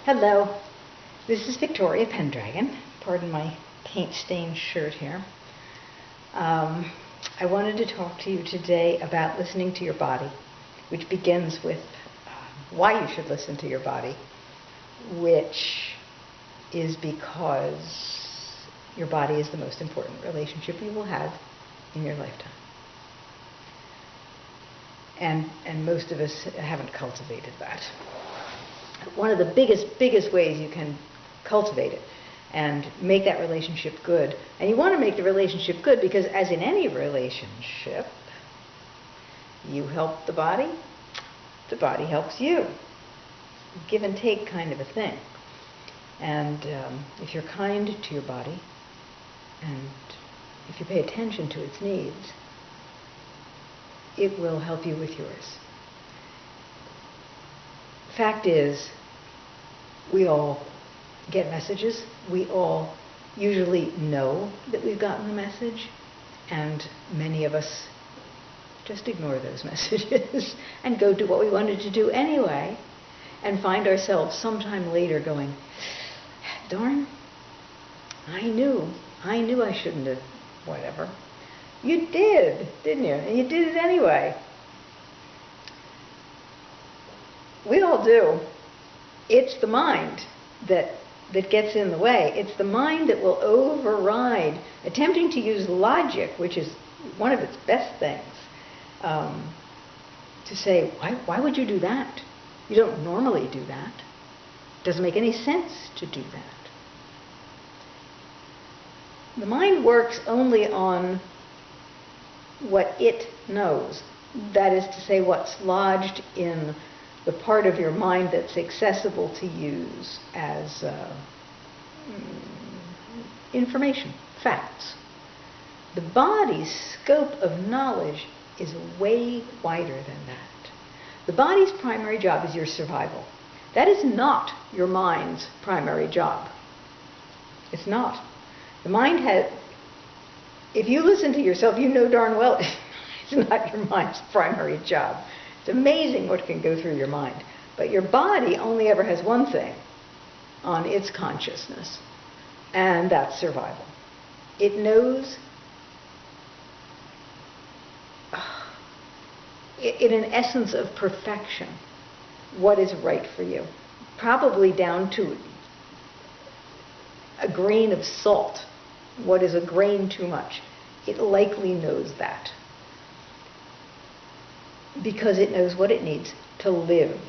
Hello, this is Victoria Pendragon. Pardon my paint-stained shirt here. I wanted to talk to you today about listening to your body, which begins with why you should listen to your body, which is because your body is the most important relationship you will have in your lifetime. And most of us haven't cultivated that. One of the biggest ways you can cultivate it and make that relationship good, and you want to make the relationship good because as in any relationship, you help the body helps you. Give and take kind of a thing. And if you're kind to your body, and if you pay attention to its needs, it will help you with yours. Fact is, we all get messages. We all usually know that we've gotten the message, and many of us just ignore those messages and go do what we wanted to do anyway, and find ourselves sometime later going, darn, I knew I shouldn't have, whatever. You did, didn't you? And you did it anyway. We all do. It's the mind that gets in the way. It's the mind that will override, attempting to use logic, which is one of its best things, to say, why would you do that? You don't normally do that. It doesn't make any sense to do that. The mind works only on what it knows. That is to say, what's lodged in the part of your mind that's accessible to use as information, facts. The body's scope of knowledge is way wider than that. The body's primary job is your survival. That is not your mind's primary job. It's not. The mind has, if you listen to yourself, you know darn well it's not your mind's primary job. It's amazing what can go through your mind. But your body only ever has one thing on its consciousness, and that's survival. It knows, in an essence of perfection, what is right for you. Probably down to a grain of salt. What is a grain too much? It likely knows that, because it knows what it needs to live.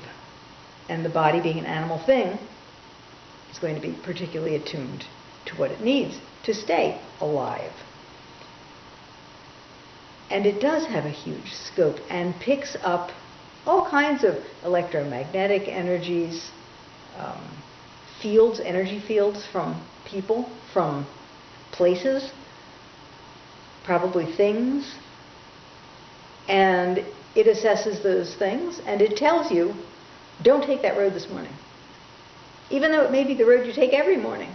And the body, being an animal thing, is going to be particularly attuned to what it needs to stay alive. And it does have a huge scope and picks up all kinds of electromagnetic energies, fields, energy fields from people, from places, probably things, and it assesses those things, and it tells you, don't take that road this morning. Even though it may be the road you take every morning.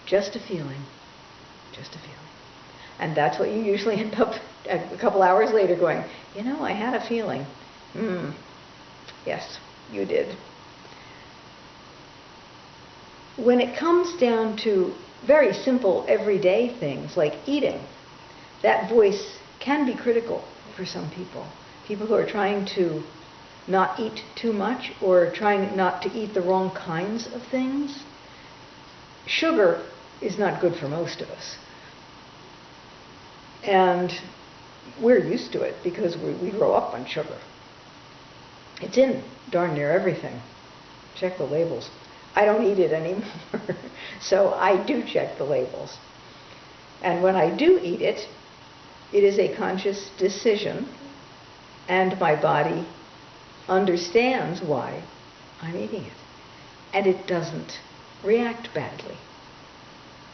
Just a feeling. Just a feeling. And that's what you usually end up a couple hours later going, I had a feeling. Yes, you did. When it comes down to very simple everyday things like eating, that voice can be critical for some people. People who are trying to not eat too much or trying not to eat the wrong kinds of things. Sugar is not good for most of us. And we're used to it because we grow up on sugar. It's in darn near everything. Check the labels. I don't eat it anymore, so I do check the labels. And when I do eat it, it is a conscious decision, and my body understands why I'm eating it. And it doesn't react badly,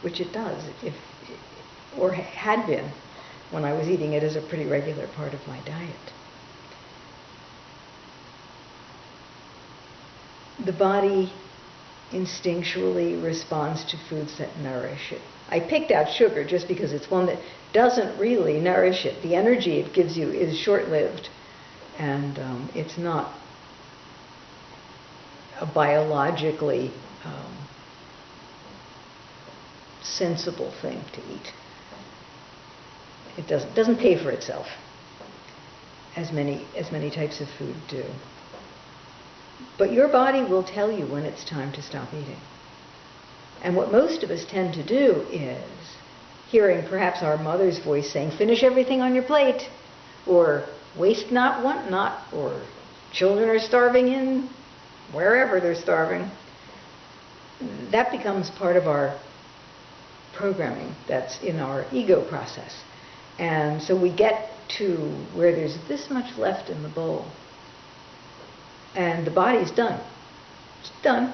which it does, or had been when I was eating it as a pretty regular part of my diet. The body instinctually responds to foods that nourish it. I picked out sugar just because it's one that doesn't really nourish it. The energy it gives you is short-lived, and it's not a biologically sensible thing to eat. It doesn't pay for itself, as many types of food do. But your body will tell you when it's time to stop eating. And what most of us tend to do is hearing perhaps our mother's voice saying, finish everything on your plate, or waste not, want not, or children are starving in wherever they're starving. That becomes part of our programming that's in our ego process. And so we get to where there's this much left in the bowl, and the body's done. It's done.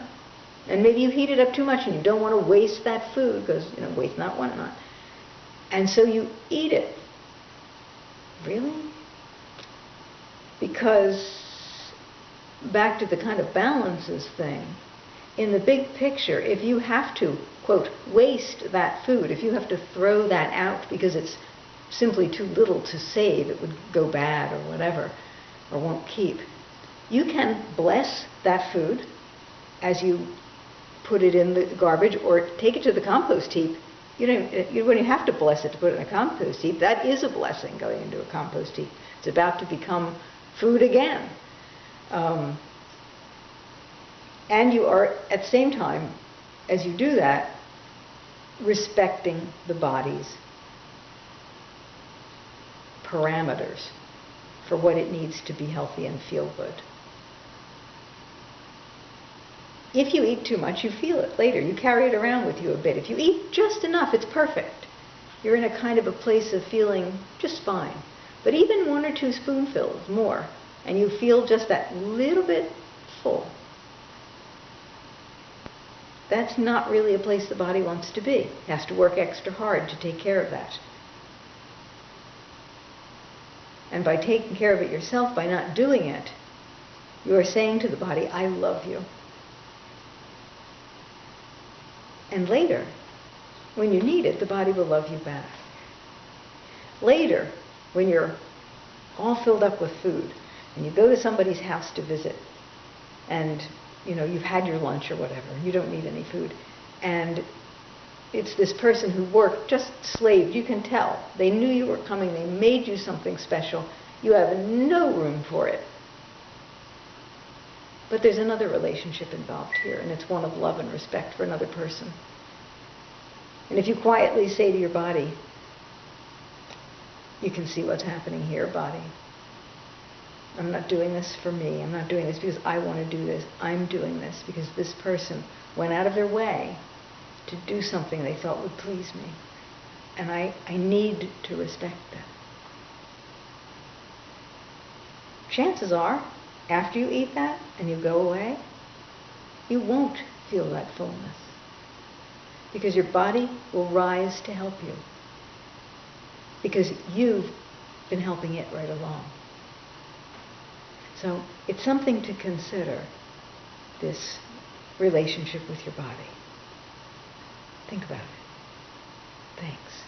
And maybe you heat it up too much and you don't want to waste that food because, waste not, want not. And so you eat it. Really? Because, back to the kind of balances thing, in the big picture, if you have to, quote, waste that food, if you have to throw that out because it's simply too little to save, it would go bad or whatever, or won't keep, you can bless that food as you put it in the garbage or take it to the compost heap. You wouldn't have to bless it to put it in a compost heap. That is a blessing, going into a compost heap. It's about to become food again. And you are, at the same time, as you do that, respecting the body's parameters for what it needs to be healthy and feel good. If you eat too much, you feel it later. You carry it around with you a bit. If you eat just enough, it's perfect. You're in a kind of a place of feeling just fine. But even 1 or 2 spoonfuls more, and you feel just that little bit full, that's not really a place the body wants to be. It has to work extra hard to take care of that. And by taking care of it yourself, by not doing it, you are saying to the body, I love you. And later, when you need it, the body will love you back. Later, when you're all filled up with food, and you go to somebody's house to visit, and you've had your lunch or whatever, and you don't need any food, and it's this person who worked, just slaved, you can tell. They knew you were coming, they made you something special. You have no room for it. But there's another relationship involved here, and it's one of love and respect for another person. And if you quietly say to your body, you can see what's happening here, body. I'm not doing this for me. I'm not doing this because I want to do this. I'm doing this because this person went out of their way to do something they thought would please me. And I need to respect that. Chances are, after you eat that and you go away, you won't feel that fullness. Because your body will rise to help you. Because you've been helping it right along. So it's something to consider, this relationship with your body. Think about it. Thanks.